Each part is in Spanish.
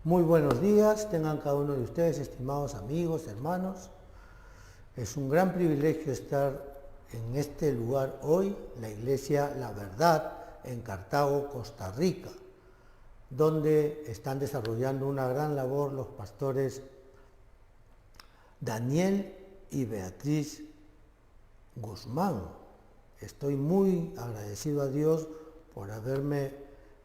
Muy buenos días, tengan cada uno de ustedes, estimados amigos, hermanos. Es un gran privilegio estar en este lugar hoy, la Iglesia La Verdad, en Cartago, Costa Rica, donde están desarrollando una gran labor los pastores Daniel y Beatriz Guzmán. Estoy muy agradecido a Dios por haberme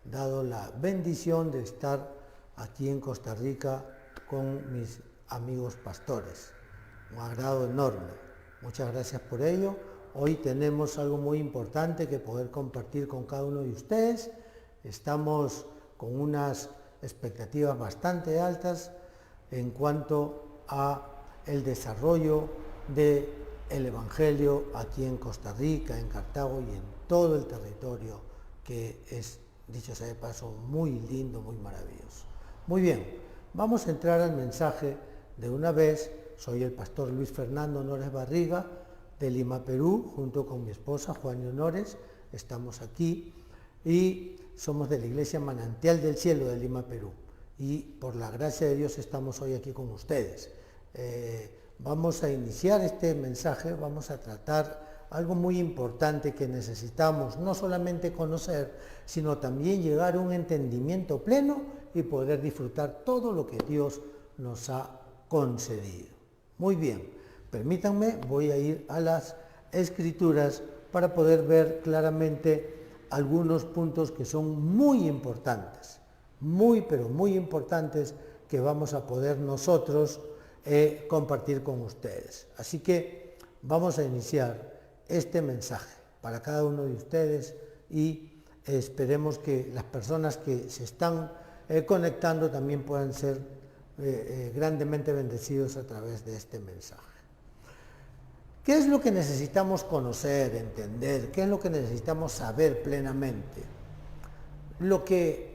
dado la bendición de estar aquí en Costa Rica con mis amigos pastores. Un agrado enorme. Muchas gracias por ello. Hoy tenemos algo muy importante que poder compartir con cada uno de ustedes. Estamos con unas expectativas bastante altas en cuanto a el desarrollo del Evangelio aquí en Costa Rica, en Cartago y en todo el territorio que es, dicho sea de paso, muy lindo, muy maravilloso. Muy bien, vamos a entrar al mensaje de una vez. Soy el pastor Luis Fernando Honores Barriga de Lima, Perú, junto con mi esposa Juan Honores. Estamos aquí y somos de la Iglesia Manantial del Cielo de Lima, Perú. Y por la gracia de Dios estamos hoy aquí con ustedes. Vamos a iniciar este mensaje, vamos a tratar algo muy importante que necesitamos no solamente conocer, sino también llegar a un entendimiento pleno y poder disfrutar todo lo que Dios nos ha concedido. Muy bien, permítanme, voy a ir a las Escrituras para poder ver claramente algunos puntos que son muy importantes, pero muy importantes, que vamos a poder nosotros compartir con ustedes. Así que vamos a iniciar este mensaje para cada uno de ustedes y esperemos que las personas que se están conectando también puedan ser grandemente bendecidos a través de este mensaje. ¿Qué es lo que necesitamos conocer, entender? ¿Qué es lo que necesitamos saber plenamente? Lo que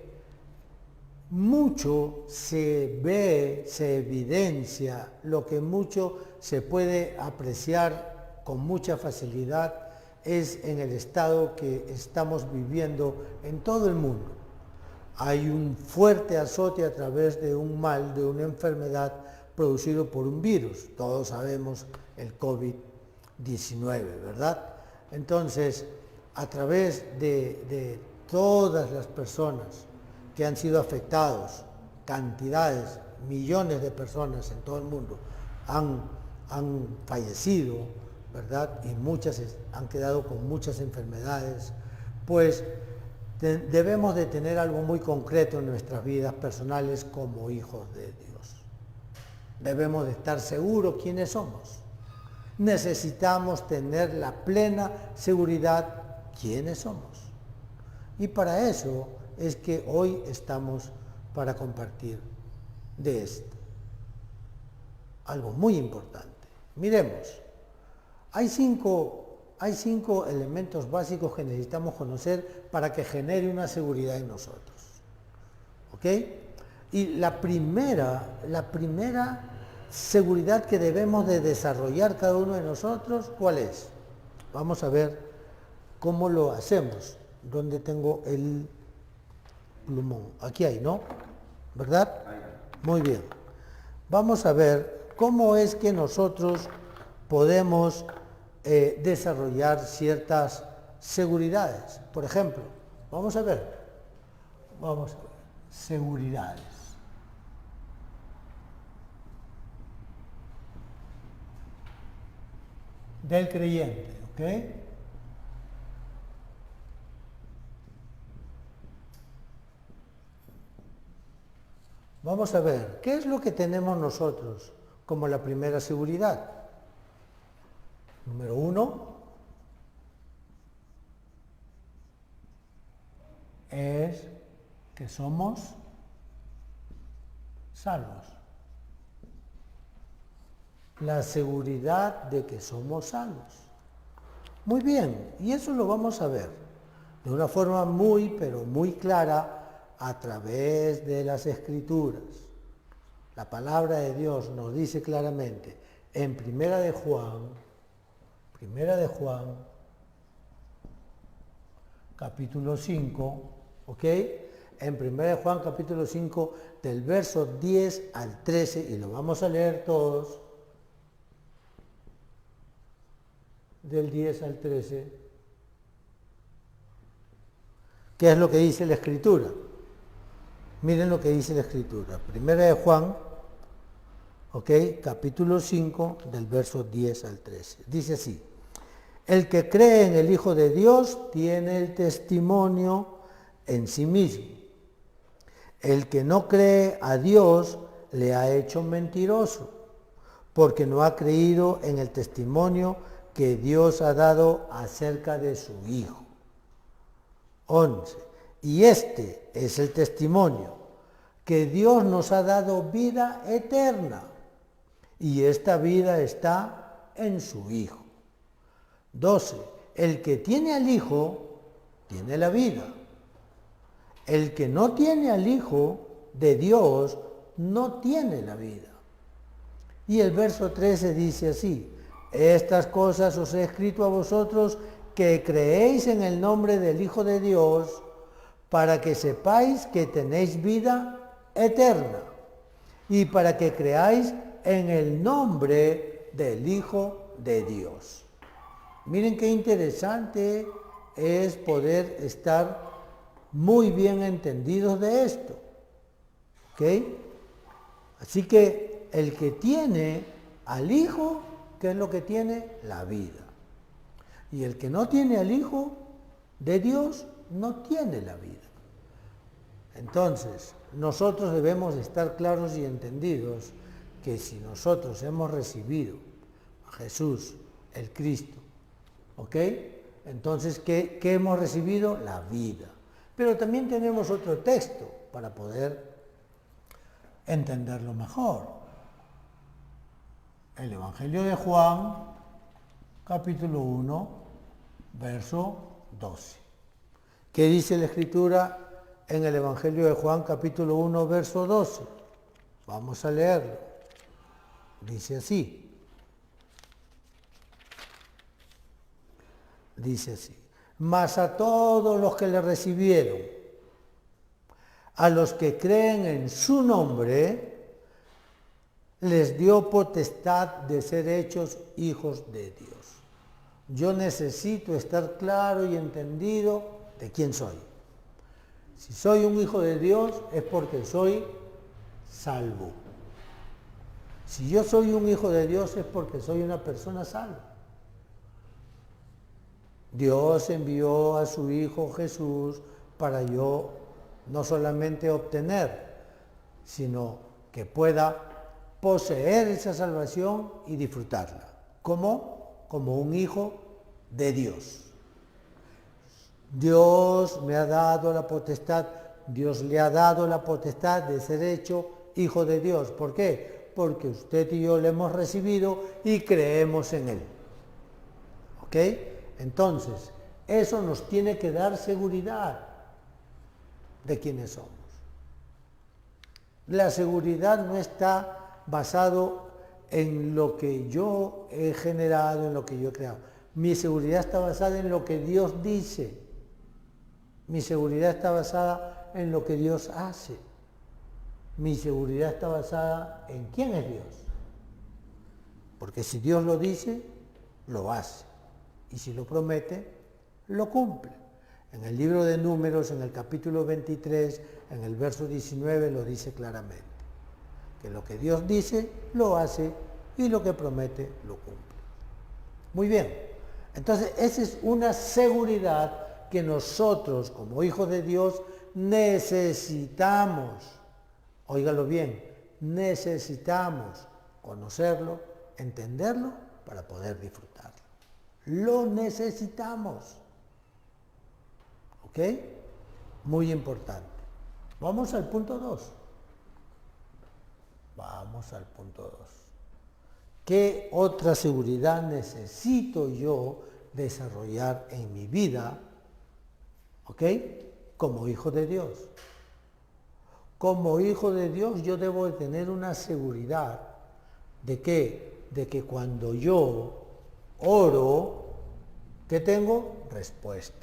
mucho se ve, se evidencia, lo que mucho se puede apreciar con mucha facilidad es en el estado que estamos viviendo en todo el mundo. Hay un fuerte azote a través de un mal, de una enfermedad producido por un virus. Todos sabemos el COVID-19, ¿verdad? Entonces, a través de todas las personas que han sido afectados, cantidades, millones de personas en todo el mundo han fallecido, ¿verdad? Y muchas han quedado con muchas enfermedades, pues debemos de tener algo muy concreto en nuestras vidas personales como hijos de Dios. Debemos de estar seguros quiénes somos. Necesitamos tener la plena seguridad quiénes somos. Y para eso es que hoy estamos para compartir de esto. Algo muy importante. Miremos, hay cinco elementos básicos que necesitamos conocer para que genere una seguridad en nosotros. ¿Ok? Y la primera seguridad que debemos de desarrollar cada uno de nosotros, ¿cuál es? Vamos a ver cómo lo hacemos. ¿Dónde tengo el plumón? Aquí hay, ¿no? ¿Verdad? Muy bien. Vamos a ver cómo es que nosotros podemos desarrollar ciertas seguridades. Por ejemplo, vamos a ver, seguridades. Del creyente, ¿ok? Vamos a ver, ¿qué es lo que tenemos nosotros como la primera seguridad? Número 1 es que somos salvos. La seguridad de que somos salvos. Muy bien, y eso lo vamos a ver de una forma pero muy clara a través de las Escrituras. La palabra de Dios nos dice claramente en Primera de Juan, capítulo 5, ¿ok? en 1 Juan capítulo 5, del verso 10 al 13, y lo vamos a leer todos, del 10 al 13. ¿Qué es lo que dice la Escritura? Miren lo que dice la Escritura. 1 Juan, capítulo 5, del verso 10 al 13. Dice así: el que cree en el Hijo de Dios tiene el testimonio en sí mismo. El que no cree a Dios le ha hecho mentiroso, porque no ha creído en el testimonio que Dios ha dado acerca de su Hijo. 11. Y este es el testimonio, que Dios nos ha dado vida eterna, y esta vida está en su Hijo. 12. El que tiene al Hijo, tiene la vida. El que no tiene al Hijo de Dios, no tiene la vida. Y el verso 13 dice así: estas cosas os he escrito a vosotros que creéis en el nombre del Hijo de Dios, para que sepáis que tenéis vida eterna, y para que creáis en el nombre del Hijo de Dios. Miren qué interesante es poder estar muy bien entendidos de esto. ¿Ok? Así que el que tiene al Hijo, ¿qué es lo que tiene? La vida. Y el que no tiene al Hijo de Dios, no tiene la vida. Entonces, nosotros debemos estar claros y entendidos que si nosotros hemos recibido a Jesús, el Cristo, ¿ok? Entonces, ¿qué hemos recibido? La vida. Pero también tenemos otro texto para poder entenderlo mejor. El Evangelio de Juan, capítulo 1, verso 12. ¿Qué dice la Escritura en el Evangelio de Juan, capítulo 1, verso 12? Vamos a leerlo. Dice así. Dice así: mas a todos los que le recibieron, a los que creen en su nombre, les dio potestad de ser hechos hijos de Dios. Yo necesito estar claro y entendido de quién soy. Si soy un hijo de Dios es porque soy salvo. Si yo soy un hijo de Dios es porque soy una persona salva. Dios envió a su Hijo Jesús para yo no solamente obtener, sino que pueda poseer esa salvación y disfrutarla. ¿Cómo? Como un hijo de Dios. Dios me ha dado la potestad, Dios le ha dado la potestad de ser hecho hijo de Dios. ¿Por qué? Porque usted y yo le hemos recibido y creemos en Él. ¿Ok? Entonces, eso nos tiene que dar seguridad de quiénes somos. La seguridad no está basado en lo que yo he generado, en lo que yo he creado. Mi seguridad está basada en lo que Dios dice. Mi seguridad está basada en lo que Dios hace. Mi seguridad está basada en quién es Dios. Porque si Dios lo dice, lo hace. Y si lo promete, lo cumple. En el libro de Números, en el capítulo 23, en el verso 19, lo dice claramente. Que lo que Dios dice, lo hace, y lo que promete, lo cumple. Muy bien. Entonces, esa es una seguridad que nosotros, como hijos de Dios, necesitamos. Óigalo bien, necesitamos conocerlo, entenderlo, para poder disfrutarlo. Lo necesitamos. ¿Ok? Muy importante. Vamos al punto 2. Vamos al punto 2. ¿Qué otra seguridad necesito yo desarrollar en mi vida? ¿Ok? Como hijo de Dios. Como hijo de Dios yo debo de tener una seguridad de que, cuando yo oro, ¿qué tengo? Respuestas.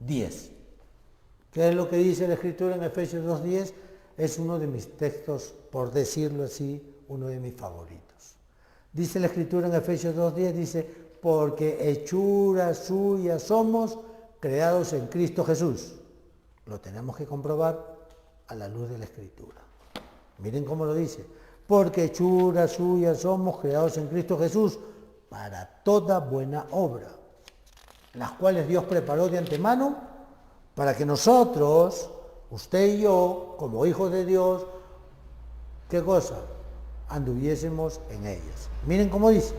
10. ¿Qué es lo que dice la Escritura en Efesios 2:10? Es uno de mis textos, por decirlo así, uno de mis favoritos. Dice la Escritura en Efesios 2:10, dice, porque hechura suya somos, creados en Cristo Jesús. Lo tenemos que comprobar a la luz de la Escritura. Miren cómo lo dice. Porque hechura suya somos, creados en Cristo Jesús, para toda buena obra, las cuales Dios preparó de antemano para que nosotros, usted y yo, como hijos de Dios, ¿qué cosa? Anduviésemos en ellas. Miren cómo dice.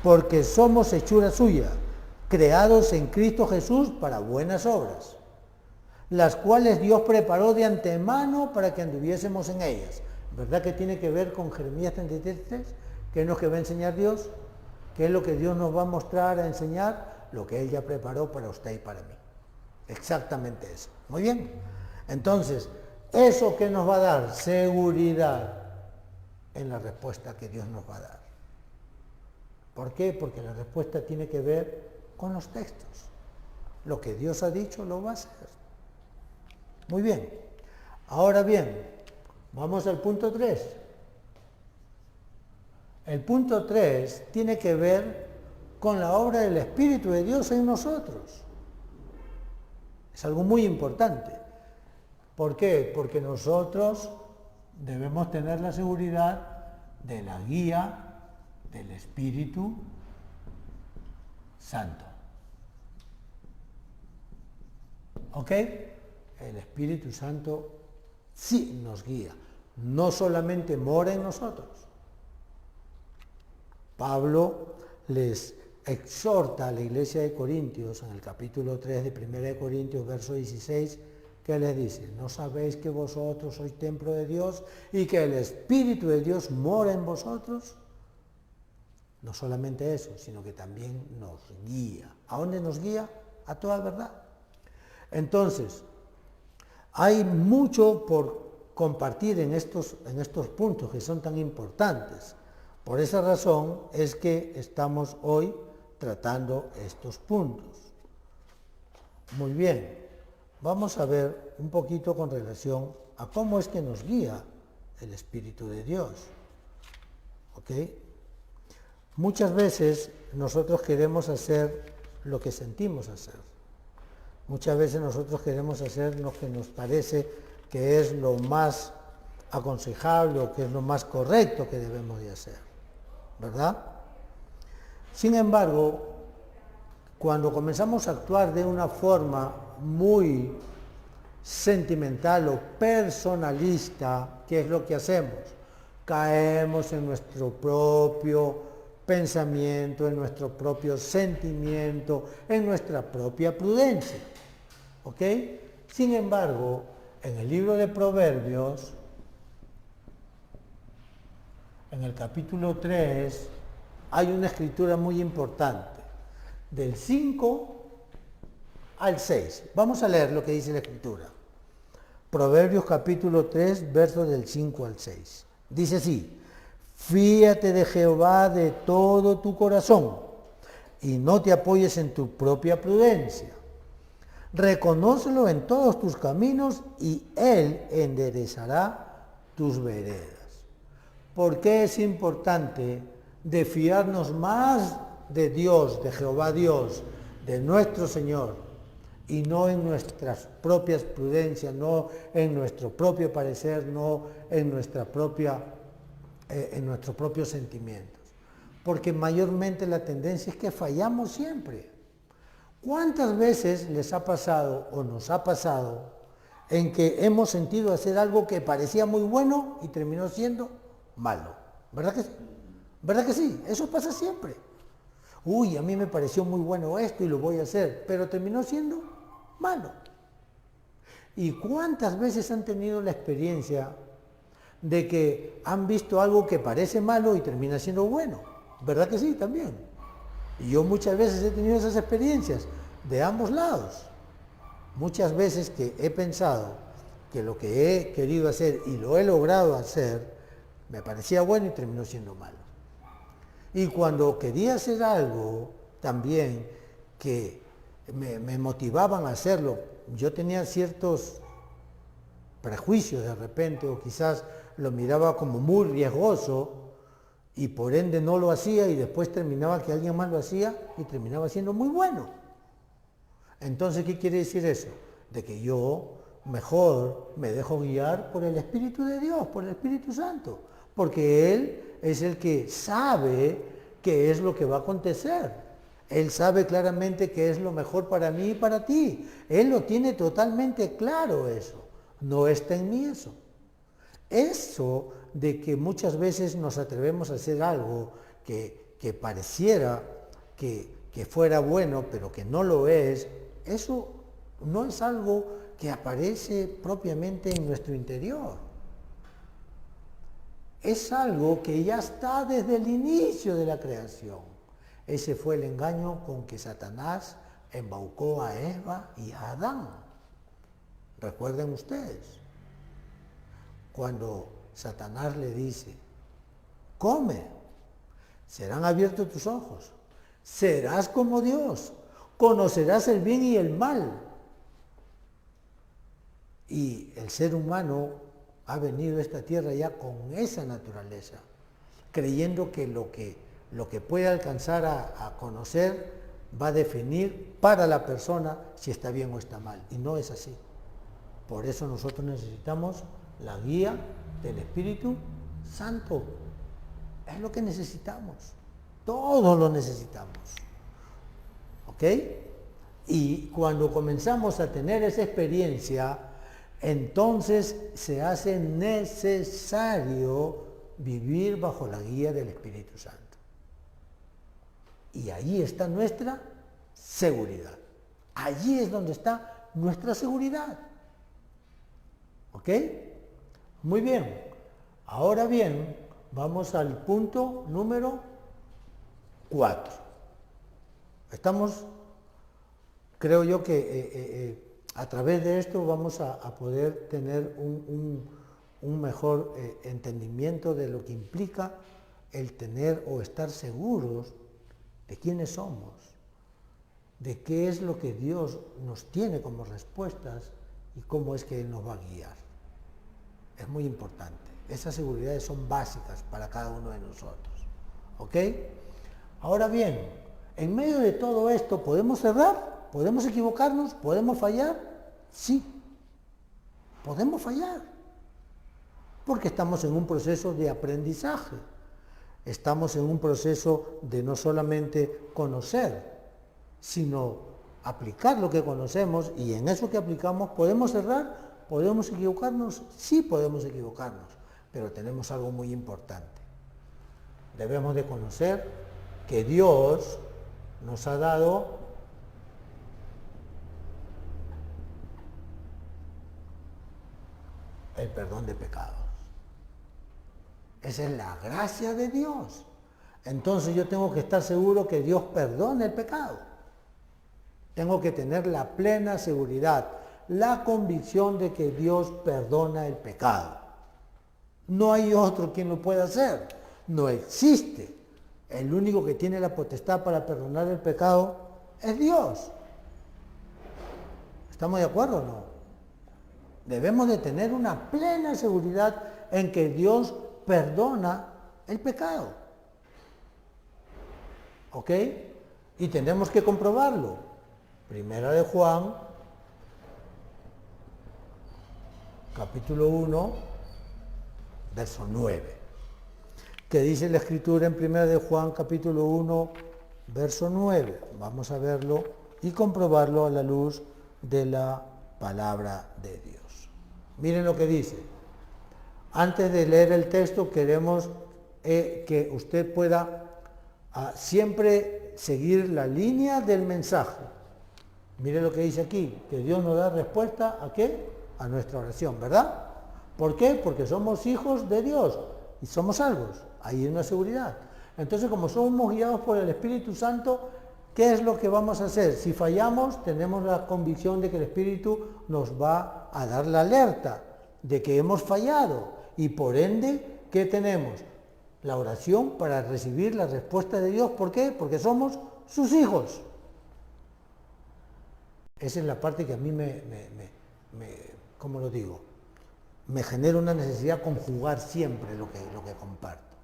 Porque somos hechura suya, creados en Cristo Jesús para buenas obras, las cuales Dios preparó de antemano para que anduviésemos en ellas. ¿Verdad que tiene que ver con Jeremías 33? ¿Qué es lo que va a enseñar Dios? ¿Qué es lo que Dios nos va a mostrar, a enseñar? Lo que Él ya preparó para usted y para mí. Exactamente eso. Muy bien. Entonces, ¿eso qué nos va a dar? Seguridad en la respuesta que Dios nos va a dar. ¿Por qué? Porque la respuesta tiene que ver con los textos. Lo que Dios ha dicho lo va a hacer. Muy bien. Ahora bien, vamos al punto 3. El punto 3 tiene que ver con la obra del Espíritu de Dios en nosotros. Es algo muy importante. ¿Por qué? Porque nosotros debemos tener la seguridad de la guía del Espíritu Santo. ¿Ok? El Espíritu Santo sí nos guía, no solamente mora en nosotros. Pablo les exhorta a la iglesia de Corintios, en el capítulo 3 de 1 de Corintios, verso 16, que les dice, ¿no sabéis que vosotros sois templo de Dios y que el Espíritu de Dios mora en vosotros? No solamente eso, sino que también nos guía. ¿A dónde nos guía? A toda verdad. Entonces, hay mucho por compartir en estos puntos que son tan importantes. Por esa razón es que estamos hoy tratando estos puntos. Muy bien, vamos a ver un poquito con relación a cómo es que nos guía el Espíritu de Dios. ¿Ok? Muchas veces nosotros queremos hacer lo que sentimos hacer. Muchas veces nosotros queremos hacer lo que nos parece que es lo más aconsejable o que es lo más correcto que debemos de hacer, ¿verdad? Sin embargo, cuando comenzamos a actuar de una forma muy sentimental o personalista, ¿qué es lo que hacemos? Caemos en nuestro propio pensamiento, en nuestro propio sentimiento, en nuestra propia prudencia. ¿Ok? Sin embargo, en el libro de Proverbios, en el capítulo 3, hay una escritura muy importante, del 5 al 6. Vamos a leer lo que dice la escritura. Proverbios capítulo 3, versos del 5 al 6. Dice así, fíate de Jehová de todo tu corazón y no te apoyes en tu propia prudencia. Reconócelo en todos tus caminos y Él enderezará tus veredas. ¿Por qué es importante de fiarnos más de Dios, de Jehová Dios, de nuestro Señor, y no en nuestras propias prudencias, no en nuestro propio parecer, no en nuestros propios sentimientos? Porque mayormente la tendencia es que fallamos siempre. ¿Cuántas veces les ha pasado o nos ha pasado en que hemos sentido hacer algo que parecía muy bueno y terminó siendo malo? ¿Verdad que sí? ¿Verdad que sí? Eso pasa siempre. Uy, a mí me pareció muy bueno esto y lo voy a hacer, pero terminó siendo malo. ¿Y cuántas veces han tenido la experiencia de que han visto algo que parece malo y termina siendo bueno? ¿Verdad que sí? También. Y yo muchas veces he tenido esas experiencias de ambos lados. Muchas veces que he pensado que lo que he querido hacer y lo he logrado hacer me parecía bueno y terminó siendo malo. Y cuando quería hacer algo también que me motivaban a hacerlo. Yo tenía ciertos prejuicios de repente, o quizás lo miraba como muy riesgoso y por ende no lo hacía, y después terminaba que alguien más lo hacía y terminaba siendo muy bueno. Entonces, ¿qué quiere decir eso? De que yo mejor me dejo guiar por el Espíritu de Dios, por el Espíritu Santo, porque Él es el que sabe qué es lo que va a acontecer. Él sabe claramente qué es lo mejor para mí y para ti. Él lo tiene totalmente claro eso. No está en mí eso. Eso de que muchas veces nos atrevemos a hacer algo que pareciera que fuera bueno, pero que no lo es, eso no es algo que aparece propiamente en nuestro interior. Es algo que ya está desde el inicio de la creación. Ese fue el engaño con que Satanás embaucó a Eva y a Adán. Recuerden ustedes, cuando Satanás le dice, come, serán abiertos tus ojos, serás como Dios, conocerás el bien y el mal. Y el ser humano ha venido a esta tierra ya con esa naturaleza, creyendo que lo que puede alcanzar a conocer va a definir para la persona si está bien o está mal. Y no es así. Por eso nosotros necesitamos la guía del Espíritu Santo. Es lo que necesitamos. Todos lo necesitamos. ¿Ok? Y cuando comenzamos a tener esa experiencia, entonces se hace necesario vivir bajo la guía del Espíritu Santo. Y ahí está nuestra seguridad. Allí es donde está nuestra seguridad. ¿Ok? Muy bien. Ahora bien, vamos al punto número 4. Estamos, creo yo que a través de esto vamos a poder tener un mejor entendimiento de lo que implica el tener o estar seguros de quiénes somos, de qué es lo que Dios nos tiene como respuestas y cómo es que Él nos va a guiar. Es muy importante. Esas seguridades son básicas para cada uno de nosotros. ¿Ok? Ahora bien, en medio de todo esto, ¿podemos errar? ¿Podemos equivocarnos? ¿Podemos fallar? Sí. Podemos fallar. Porque estamos en un proceso de aprendizaje. Estamos en un proceso de no solamente conocer, sino aplicar lo que conocemos, y en eso que aplicamos, ¿podemos errar? ¿Podemos equivocarnos? Sí podemos equivocarnos, pero tenemos algo muy importante. Debemos de conocer que Dios nos ha dado el perdón de pecados. Esa es la gracia de Dios. Entonces yo tengo que estar seguro que Dios perdona el pecado. Tengo que tener la plena seguridad, la convicción de que Dios perdona el pecado. No hay otro quien lo pueda hacer. No existe. El único que tiene la potestad para perdonar el pecado es Dios. ¿Estamos de acuerdo o no? Debemos de tener una plena seguridad en que Dios perdona el pecado. ¿Ok? Y tenemos que comprobarlo. Primera de Juan, capítulo 1, verso 9. ¿Qué dice la Escritura en Primera de Juan, capítulo 1, verso 9? Vamos a verlo y comprobarlo a la luz de la palabra de Dios. Miren lo que dice. Antes de leer el texto, queremos que usted pueda siempre seguir la línea del mensaje. Mire lo que dice aquí, que Dios nos da respuesta ¿a qué? A nuestra oración, ¿verdad? ¿Por qué? Porque somos hijos de Dios y somos salvos. Ahí hay una seguridad. Entonces, como somos guiados por el Espíritu Santo, ¿qué es lo que vamos a hacer? Si fallamos, tenemos la convicción de que el Espíritu nos va a dar la alerta de que hemos fallado. Y por ende, ¿qué tenemos? La oración para recibir la respuesta de Dios. ¿Por qué? Porque somos sus hijos. Esa es la parte que a mí ¿cómo lo digo? Me genera una necesidad de conjugar siempre lo que comparto.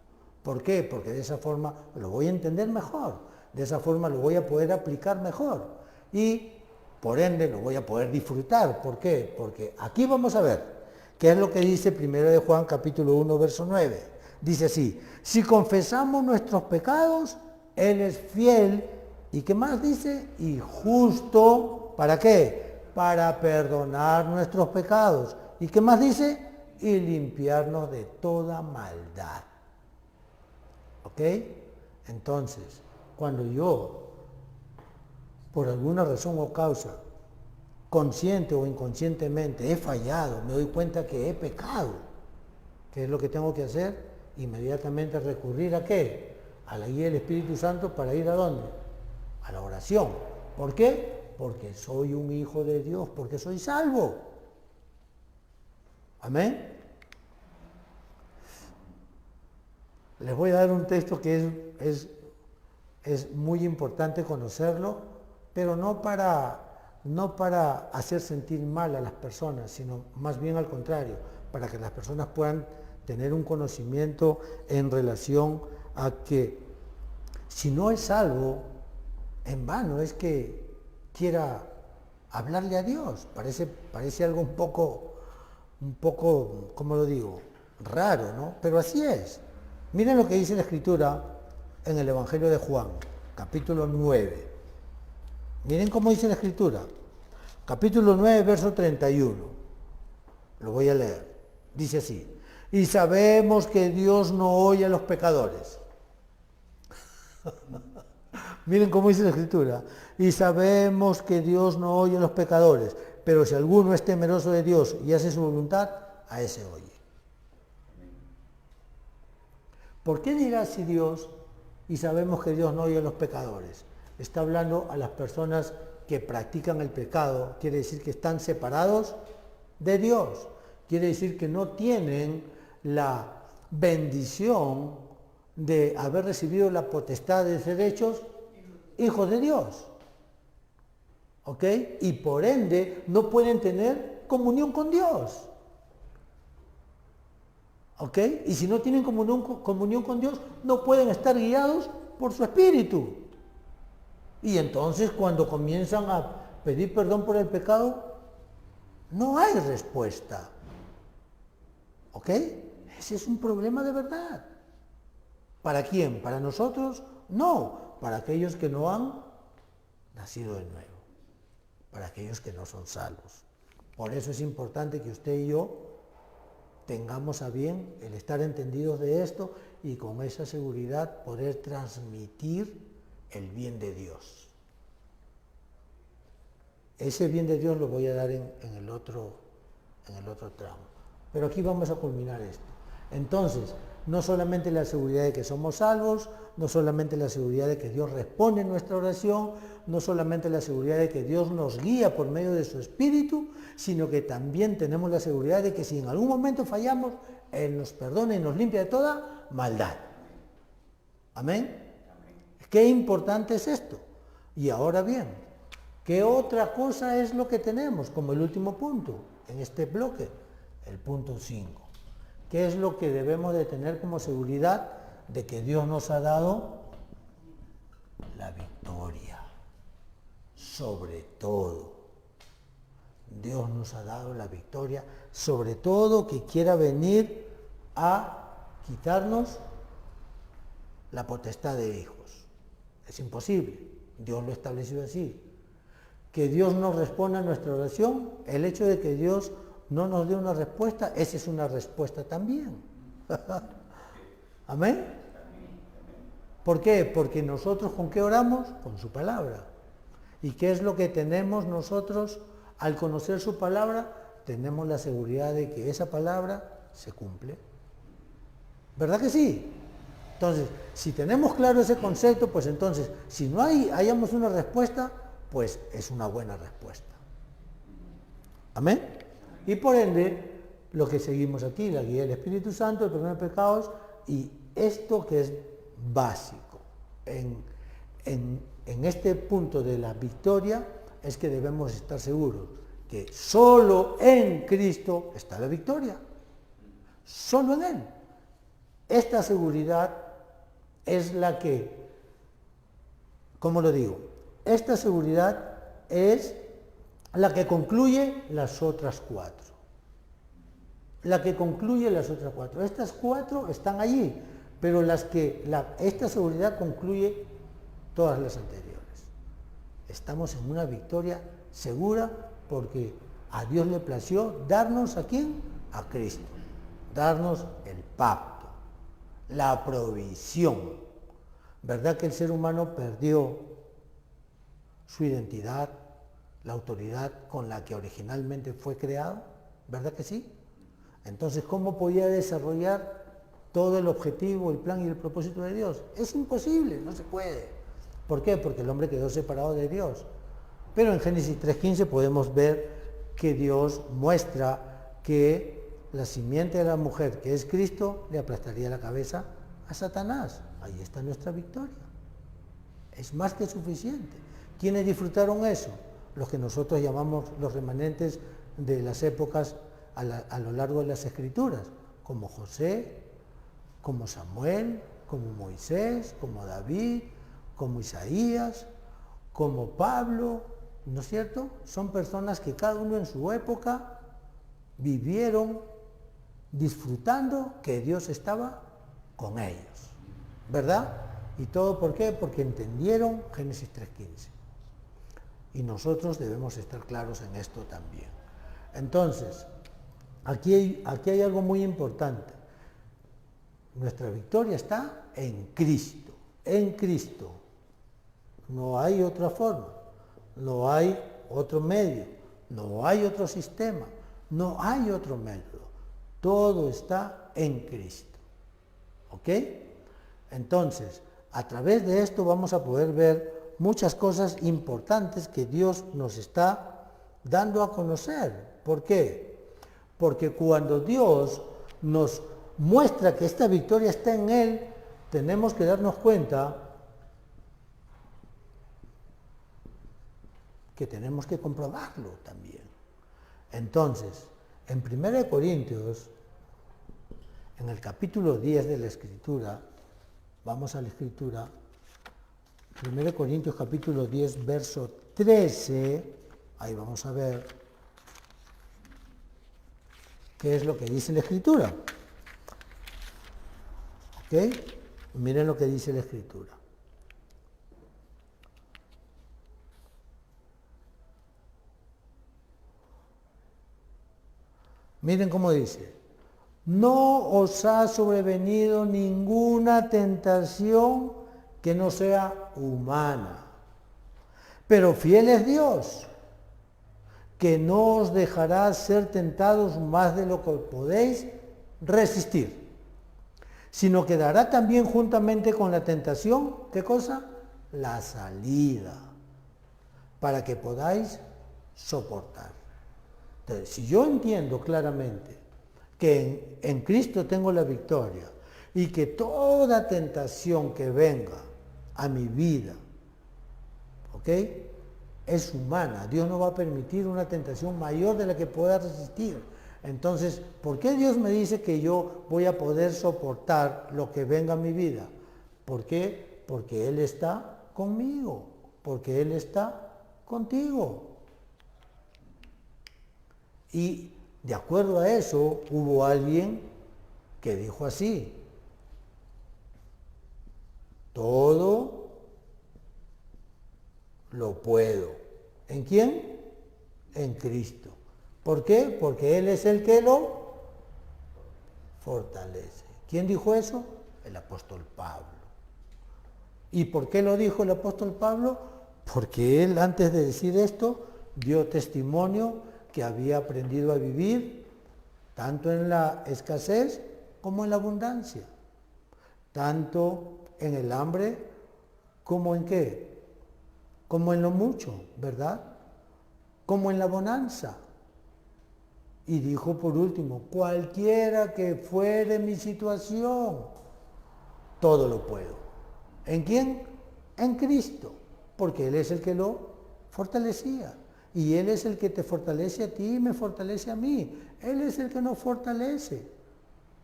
¿Por qué? Porque de esa forma lo voy a entender mejor, de esa forma lo voy a poder aplicar mejor y por ende lo voy a poder disfrutar. ¿Por qué? Porque aquí vamos a ver qué es lo que dice 1 de Juan capítulo 1 verso 9. Dice así: si confesamos nuestros pecados, Él es fiel y ¿qué más dice? Y justo, ¿para qué? Para perdonar nuestros pecados. ¿Y qué más dice? Y limpiarnos de toda maldad. ¿Ok? Entonces, cuando yo, por alguna razón o causa, consciente o inconscientemente, he fallado, me doy cuenta que he pecado, ¿qué es lo que tengo que hacer? Inmediatamente recurrir ¿a qué? A la guía del Espíritu Santo para ir ¿a dónde? A la oración. ¿Por qué? Porque soy un hijo de Dios, porque soy salvo. Amén. Les voy a dar un texto que es muy importante conocerlo, pero no para hacer sentir mal a las personas, sino más bien al contrario, para que las personas puedan tener un conocimiento en relación a que si no es salvo, en vano es que quiera hablarle a Dios. Parece algo un poco, ¿cómo lo digo? Raro, ¿no? Pero así es. Miren lo que dice la Escritura en el Evangelio de Juan, capítulo 9. Miren cómo dice la Escritura. Capítulo 9, verso 31. Lo voy a leer. Dice así: y sabemos que Dios no oye a los pecadores. Miren cómo dice la Escritura. Y sabemos que Dios no oye a los pecadores, pero si alguno es temeroso de Dios y hace su voluntad, a ese oye. ¿Por qué dirá si Dios, y sabemos que Dios no oye a los pecadores? Está hablando a las personas que practican el pecado, quiere decir que están separados de Dios, quiere decir que no tienen la bendición de haber recibido la potestad de ser hechos hijos de Dios. ¿Ok? Y por ende no pueden tener comunión con Dios. ¿Ok? Y si no tienen comunión con Dios, no pueden estar guiados por su espíritu. Y entonces cuando comienzan a pedir perdón por el pecado, no hay respuesta. ¿Ok? Ese es un problema de verdad. ¿Para quién? ¿Para nosotros? No, para aquellos que no han nacido de nuevo, para aquellos que no son salvos. Por eso es importante que usted y yo tengamos a bien el estar entendidos de esto y con esa seguridad poder transmitir el bien de Dios. Ese bien de Dios lo voy a dar en el otro tramo. Pero aquí vamos a culminar esto. Entonces, no solamente la seguridad de que somos salvos, no solamente la seguridad de que Dios responde nuestra oración, no solamente la seguridad de que Dios nos guía por medio de su Espíritu, sino que también tenemos la seguridad de que si en algún momento fallamos, Él nos perdona y nos limpia de toda maldad. Amén. Qué importante es esto. Y ahora bien, ¿qué otra cosa es lo que tenemos como el último punto en este bloque? El punto 5. ¿Qué es lo que debemos de tener como seguridad de que Dios nos ha dado? La victoria. Sobre todo. Dios nos ha dado la victoria, sobre todo que quiera venir a quitarnos la potestad de hijos. Es imposible. Dios lo ha establecido así. Que Dios nos responda a nuestra oración, el hecho de que Dios no nos dé una respuesta, esa es una respuesta también. ¿Amén? ¿Por qué? Porque nosotros ¿con qué oramos? Con su palabra. ¿Y qué es lo que tenemos nosotros al conocer su palabra? Tenemos la seguridad de que esa palabra se cumple. ¿Verdad que sí? Entonces, si tenemos claro ese concepto, pues entonces, si no hayamos una respuesta, pues es una buena respuesta. ¿Amén? Y por ende, lo que seguimos aquí, la guía del Espíritu Santo, el perdón de pecados, y esto que es básico. En este punto de la victoria es que debemos estar seguros que solo en Cristo está la victoria. Solo en Él. Esta seguridad es la que, ¿cómo lo digo? Esta seguridad es la que concluye las otras cuatro. La que concluye las otras cuatro. Estas cuatro están allí, pero esta seguridad concluye todas las anteriores. Estamos en una victoria segura porque a Dios le plació darnos ¿a quién? A Cristo. Darnos el pacto, la provisión. ¿Verdad que el ser humano perdió su identidad, la autoridad con la que originalmente fue creado? ¿Verdad que sí? Entonces, ¿cómo podía desarrollar todo el objetivo, el plan y el propósito de Dios? Es imposible, no se puede. ¿Por qué? Porque el hombre quedó separado de Dios. Pero en Génesis 3:15 podemos ver que Dios muestra que la simiente de la mujer, que es Cristo, le aplastaría la cabeza a Satanás. Ahí está nuestra victoria. Es más que suficiente. ¿Quiénes disfrutaron eso? Los que nosotros llamamos los remanentes de las épocas a lo largo de las Escrituras, como José, como Samuel, como Moisés, como David, como Isaías, como Pablo, ¿no es cierto? Son personas que cada uno en su época vivieron disfrutando que Dios estaba con ellos, ¿verdad? ¿Y todo por qué? Porque entendieron Génesis 3:15. Y nosotros debemos estar claros en esto también. Entonces, aquí hay algo muy importante. Nuestra victoria está en Cristo, en Cristo. No hay otra forma, no hay otro medio, no hay otro sistema, no hay otro método. Todo está en Cristo. ¿Ok? Entonces, a través de esto vamos a poder ver muchas cosas importantes que Dios nos está dando a conocer. ¿Por qué? Porque cuando Dios nos muestra que esta victoria está en Él, tenemos que darnos cuenta que tenemos que comprobarlo también. Entonces, en 1 Corintios, en el capítulo 10 de la Escritura, vamos a la Escritura, 1 Corintios capítulo 10, verso 13, ahí vamos a ver qué es lo que dice la Escritura. ¿Ok? Miren lo que dice la Escritura. Miren cómo dice. No os ha sobrevenido ninguna tentación que no sea humana. Pero fiel es Dios, que no os dejará ser tentados más de lo que podéis resistir, sino que dará también juntamente con la tentación, ¿qué cosa? La salida, para que podáis soportar. Entonces, si yo entiendo claramente que en Cristo tengo la victoria y que toda tentación que venga a mi vida, ¿ok?, es humana. Dios no va a permitir una tentación mayor de la que pueda resistir. Entonces, ¿por qué Dios me dice que yo voy a poder soportar lo que venga a mi vida? ¿Por qué? Porque Él está conmigo, porque Él está contigo. Y de acuerdo a eso, hubo alguien que dijo así: todo lo puedo. ¿En quién? En Cristo. ¿Por qué? Porque Él es el que lo fortalece. ¿Quién dijo eso? El apóstol Pablo. ¿Y por qué lo dijo el apóstol Pablo? Porque él, antes de decir esto, dio testimonio que había aprendido a vivir tanto en la escasez como en la abundancia, tanto en el hambre como en ¿qué? Como en lo mucho, ¿verdad? Como en la bonanza. Y dijo por último, cualquiera que fuere mi situación, todo lo puedo. ¿En quién? En Cristo, porque Él es el que lo fortalecía. Y Él es el que te fortalece a ti y me fortalece a mí. Él es el que nos fortalece.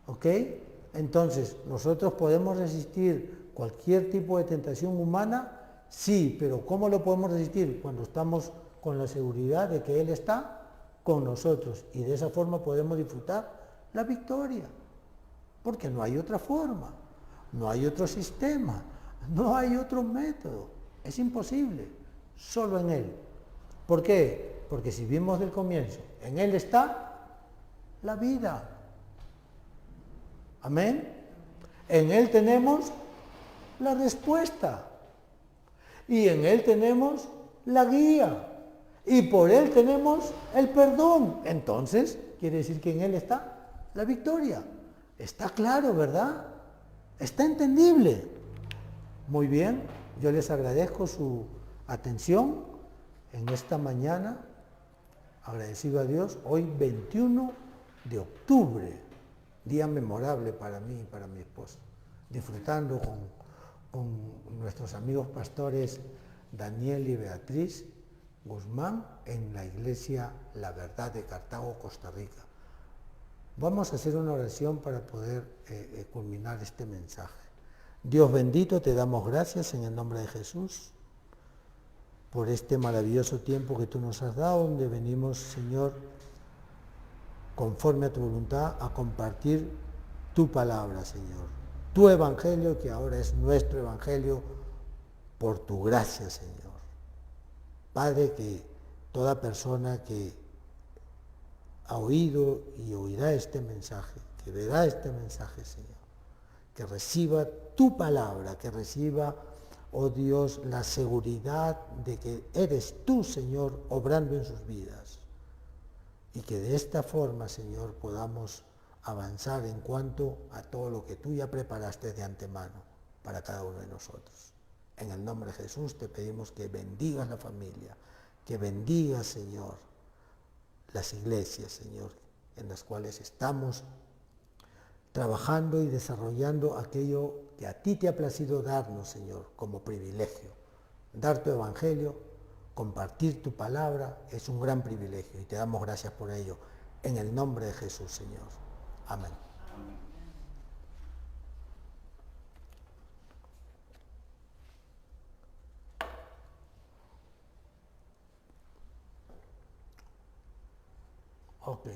¿Ok? Entonces, ¿nosotros podemos resistir cualquier tipo de tentación humana? Sí, pero ¿cómo lo podemos resistir? Cuando estamos con la seguridad de que Él está con nosotros. Y de esa forma podemos disfrutar la victoria. Porque no hay otra forma, no hay otro sistema, no hay otro método. Es imposible, solo en Él. ¿Por qué? Porque si vimos del comienzo, en Él está la vida. Amén. En Él tenemos la respuesta. Y en Él tenemos la guía. Y por Él tenemos el perdón. Entonces, quiere decir que en Él está la victoria. Está claro, ¿verdad? Está entendible. Muy bien, yo les agradezco su atención en esta mañana. Agradecido a Dios, hoy 21 de octubre, día memorable para mí y para mi esposa, disfrutando con nuestros amigos pastores Daniel y Beatriz Guzmán en la iglesia La Verdad de Cartago, Costa Rica. Vamos a hacer una oración para poder culminar este mensaje. Dios bendito, te damos gracias en el nombre de Jesús por este maravilloso tiempo que tú nos has dado, donde venimos, Señor, conforme a tu voluntad, a compartir tu palabra, Señor. Tu evangelio, que ahora es nuestro evangelio, por tu gracia, Señor. Padre, que toda persona que ha oído y oirá este mensaje, que verá este mensaje, Señor, que reciba tu palabra, que reciba, oh Dios, la seguridad de que eres tú, Señor, obrando en sus vidas. Y que de esta forma, Señor, podamos avanzar en cuanto a todo lo que tú ya preparaste de antemano para cada uno de nosotros. En el nombre de Jesús te pedimos que bendigas la familia, que bendigas, Señor, las iglesias, Señor, en las cuales estamos trabajando y desarrollando aquello que a ti te ha placido darnos, Señor, como privilegio. Dar tu evangelio, compartir tu palabra, es un gran privilegio y te damos gracias por ello. En el nombre de Jesús, Señor. Amén. Ok.